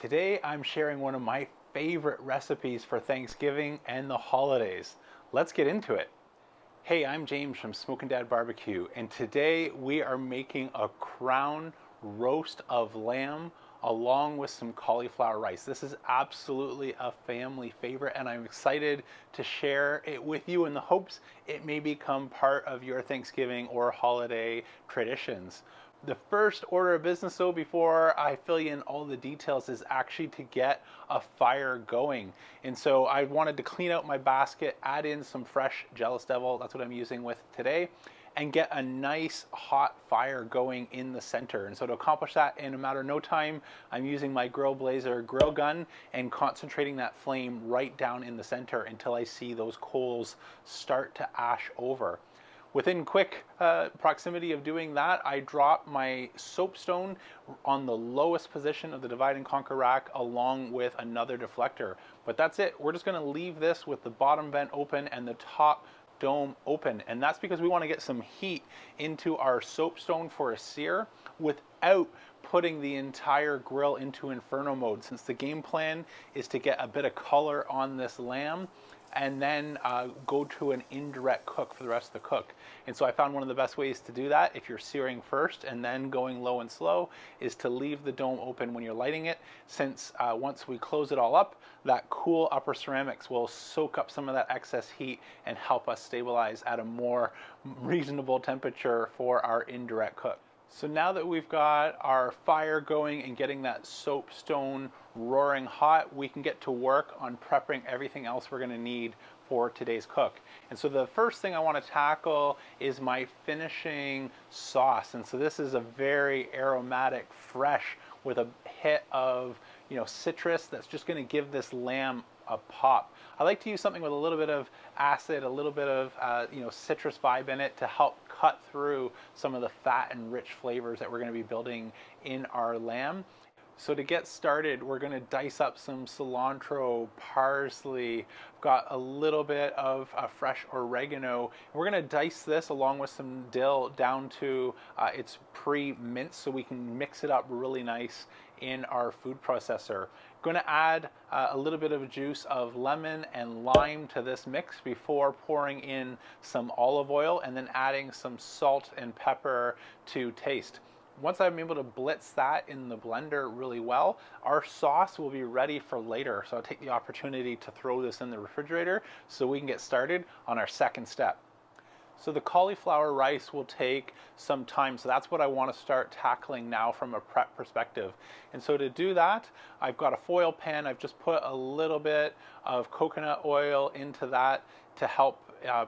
Today I'm sharing one of my favorite recipes for Thanksgiving and the holidays. Let's get into it. Hey, I'm James from Smokin' Dad Barbecue, and today we are making a crown roast of lamb along with some cauliflower rice. This is absolutely a family favorite, and I'm excited to share it with you in the hopes it may become part of your Thanksgiving or holiday traditions. The first order of business, though, before I fill you in all the details, is actually to get a fire going. And so I wanted to clean out my basket, add in some fresh Jealous Devil, that's what I'm using with today, and get a nice hot fire going in the center. And so to accomplish that in a matter of no time, I'm using my Grill Blazer grill gun and concentrating that flame right down in the center until I see those coals start to ash over. Within quick proximity of doing that, I drop my soapstone on the lowest position of the divide and conquer rack along with another deflector. But that's it. We're just going to leave this with the bottom vent open and the top dome open. And that's because we want to get some heat into our soapstone for a sear without putting the entire grill into inferno mode, since the game plan is to get a bit of color on this lamb and then go to an indirect cook for the rest of the cook. And so I found one of the best ways to do that, if you're searing first and then going low and slow, is to leave the dome open when you're lighting it, since once we close it all up, that cool upper ceramics will soak up some of that excess heat and help us stabilize at a more reasonable temperature for our indirect cook. So now that we've got our fire going and getting that soapstone roaring hot, we can get to work on prepping everything else we're going to need for today's cook. And so the first thing I want to tackle is my finishing sauce. And so this is a very aromatic, fresh, with a hit of citrus that's just going to give this lamb a pop. I like to use something with a little bit of acid, a little bit of citrus vibe in it to help cut through some of the fat and rich flavors that we're going to be building in our lamb. So to get started, we're going to dice up some cilantro, parsley. I've got a little bit of fresh oregano. We're going to dice this along with some dill down to its pre-minced so we can mix it up really nice in our food processor. Going to add a little bit of juice of lemon and lime to this mix before pouring in some olive oil and then adding some salt and pepper to taste. Once I'm able to blitz that in the blender really well, our sauce will be ready for later. So I'll take the opportunity to throw this in the refrigerator so we can get started on our second step. So the cauliflower rice will take some time, so that's what I want to start tackling now from a prep perspective. And so to do that, I've got a foil pan. I've just put a little bit of coconut oil into that to help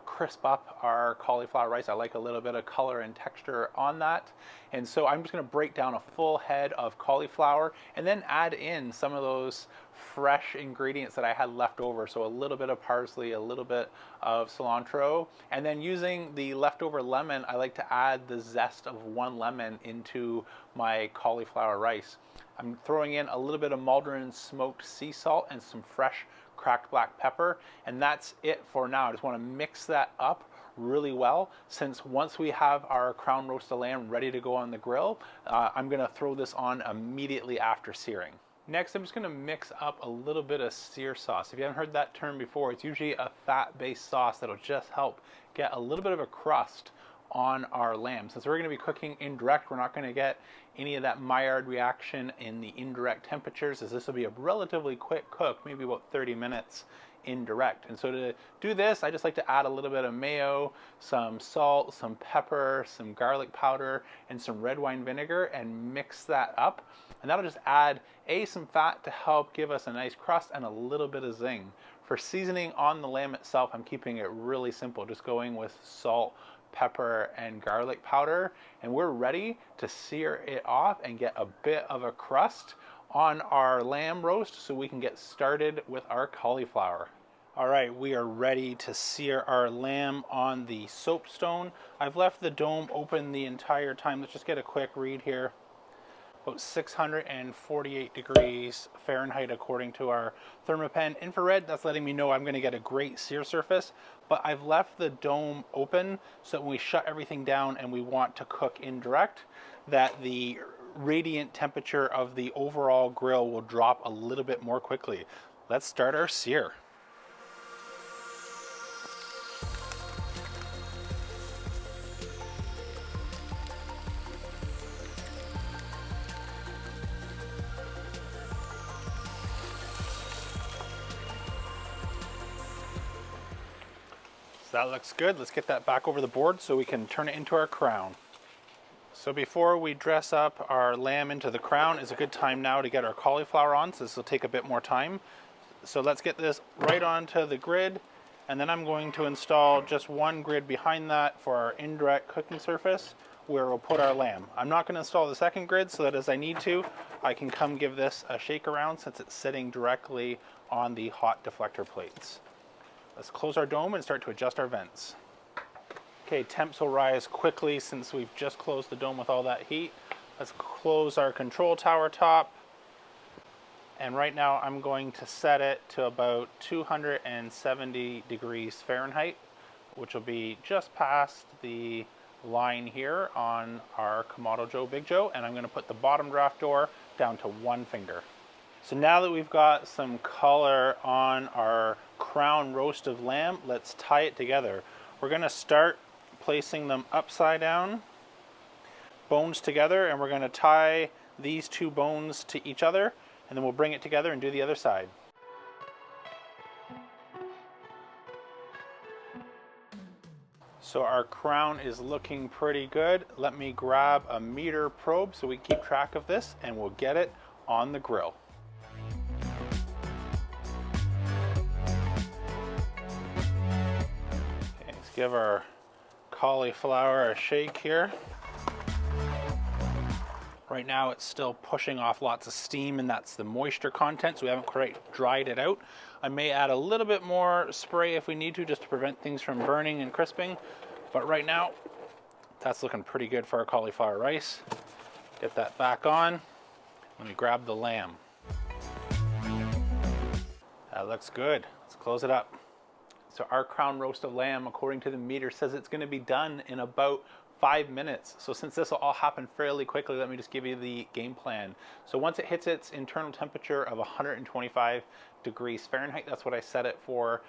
crisp up our cauliflower rice. I like a little bit of color and texture on that. And so I'm just going to break down a full head of cauliflower and then add in some of those fresh ingredients that I had left over. So a little bit of parsley, a little bit of cilantro, and then using the leftover lemon, I like to add the zest of one lemon into my cauliflower rice. I'm throwing in a little bit of Maldron smoked sea salt and some fresh cracked black pepper, and that's it for now. I just want to mix that up really well, since once we have our crown roast of lamb ready to go on the grill, I'm going to throw this on immediately after searing. Next, I'm just going to mix up a little bit of sear sauce. If you haven't heard that term before, it's usually a fat-based sauce that'll just help get a little bit of a crust on our lamb. Since we're going to be cooking indirect, we're not going to get any of that Maillard reaction in the indirect temperatures, as this will be a relatively quick cook, maybe about 30 minutes indirect. And so to do this, I just like to add a little bit of mayo, some salt, some pepper, some garlic powder, and some red wine vinegar, and mix that up. And that'll just add some fat to help give us a nice crust and a little bit of zing. For seasoning on the lamb itself, I'm keeping it really simple, just going with salt, pepper, and garlic powder, and we're ready to sear it off and get a bit of a crust on our lamb roast so we can get started with our cauliflower. All right, we are ready to sear our lamb on the soapstone. I've left the dome open the entire time. Let's just get a quick read here. About 648 degrees Fahrenheit according to our Thermapen infrared. That's letting me know I'm going to get a great sear surface, but I've left the dome open so that when we shut everything down and we want to cook indirect, that the radiant temperature of the overall grill will drop a little bit more quickly. Let's start our sear. So that looks good. Let's get that back over the board so we can turn it into our crown. So before we dress up our lamb into the crown is a good time now to get our cauliflower on, so this will take a bit more time. So let's get this right onto the grid, and then I'm going to install just one grid behind that for our indirect cooking surface where we'll put our lamb. I'm not going to install the second grid so that as I need to, I can come give this a shake around since it's sitting directly on the hot deflector plates. Let's close our dome and start to adjust our vents. Okay, temps will rise quickly since we've just closed the dome with all that heat. Let's close our control tower top. And right now I'm going to set it to about 270 degrees Fahrenheit, which will be just past the line here on our Kamado Joe Big Joe. And I'm going to put the bottom draft door down to 1 finger. So now that we've got some color on our crown roast of lamb, let's tie it together. We're going to start placing them upside down, bones together, and we're going to tie these 2 bones to each other, and then we'll bring it together and do the other side. So our crown is looking pretty good. Let me grab a meter probe so we keep track of this, and we'll get it on the grill. Give our cauliflower a shake here. Right now it's still pushing off lots of steam, and that's the moisture content, so we haven't quite dried it out. I may add a little bit more spray if we need to, just to prevent things from burning and crisping, but right now that's looking pretty good for our cauliflower rice. Get that back on. Let me grab the lamb. That looks good. Let's close it up. So our crown roast of lamb, according to the meter, says it's going to be done in about 5 minutes. So since this will all happen fairly quickly, let me just give you the game plan. So once it hits its internal temperature of 125 degrees Fahrenheit, that's what I set it for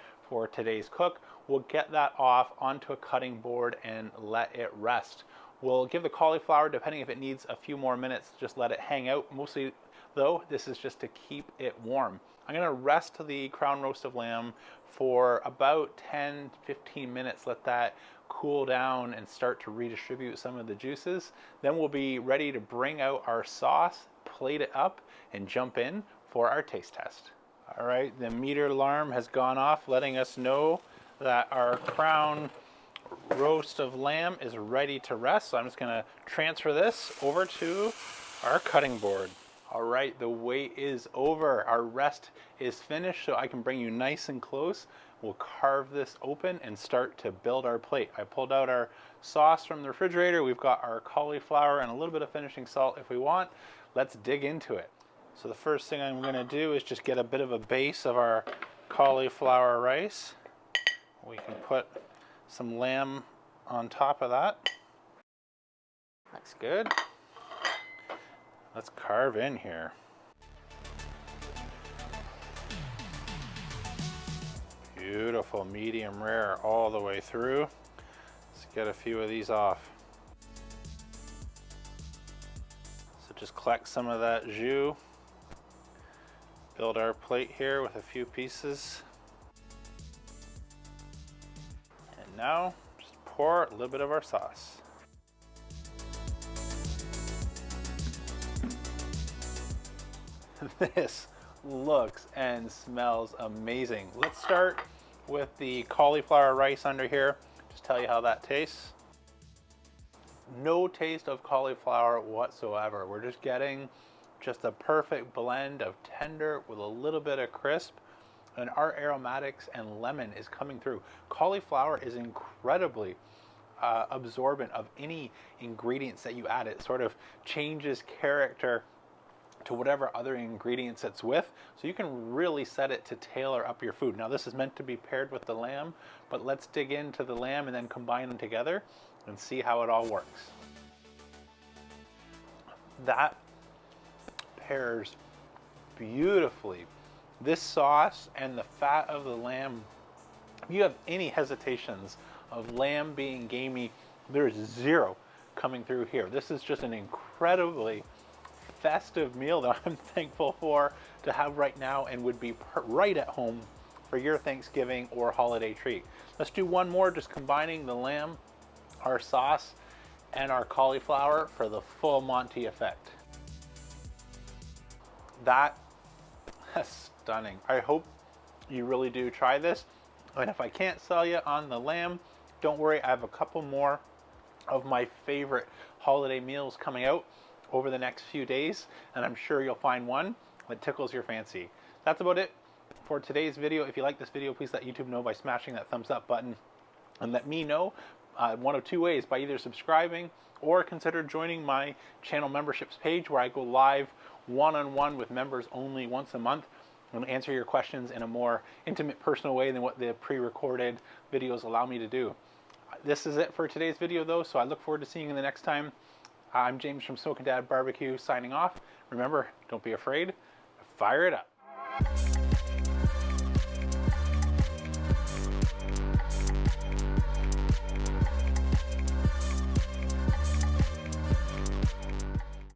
today's cook, we'll get that off onto a cutting board and let it rest. We'll give the cauliflower, depending if it needs a few more minutes, just let it hang out. Mostly though, this is just to keep it warm. I'm going to rest the crown roast of lamb for about 10-15 minutes, let that cool down and start to redistribute some of the juices. Then we'll be ready to bring out our sauce, plate it up, and jump in for our taste test. All right, the meter alarm has gone off, letting us know that our crown roast of lamb is ready to rest. So I'm just going to transfer this over to our cutting board. All right, the wait is over. Our rest is finished, so I can bring you nice and close. We'll carve this open and start to build our plate. I pulled out our sauce from the refrigerator. We've got our cauliflower and a little bit of finishing salt if we want. Let's dig into it. So the first thing I'm going to do is just get a bit of a base of our cauliflower rice. We can put some lamb on top of that. Looks good. Let's carve in here. Beautiful, medium rare all the way through. Let's get a few of these off. So just collect some of that jus. Build our plate here with a few pieces. And now, just pour a little bit of our sauce. This looks and smells amazing. Let's start with the cauliflower rice under here. Just tell you how that tastes. No taste of cauliflower whatsoever. We're just getting just a perfect blend of tender with a little bit of crisp, and our aromatics and lemon is coming through. Cauliflower is incredibly absorbent of any ingredients that you add. It sort of changes character to whatever other ingredients it's with, so you can really set it to tailor up your food. Now this is meant to be paired with the lamb, but let's dig into the lamb and then combine them together and see how it all works. That pairs beautifully. This sauce and the fat of the lamb, if you have any hesitations of lamb being gamey, there's zero coming through here. This is just an incredibly festive meal that I'm thankful for to have right now and would be right at home for your Thanksgiving or holiday treat. Let's do one more, just combining the lamb, our sauce, and our cauliflower for the full Monty effect. That's stunning. I hope you really do try this. And if I can't sell you on the lamb, don't worry, I have a couple more of my favorite holiday meals coming out over the next few days, and I'm sure you'll find one that tickles your fancy. That's about it for today's video. If you like this video, please let YouTube know by smashing that thumbs up button, and let me know one of two ways, by either subscribing or consider joining my channel memberships page, where I go live one-on-one with members only once a month and answer your questions in a more intimate, personal way than what the pre-recorded videos allow me to do. This is it for today's video though, so I look forward to seeing you the next time. I'm James from Smokin' Dad Barbecue signing off. Remember, don't be afraid, fire it up.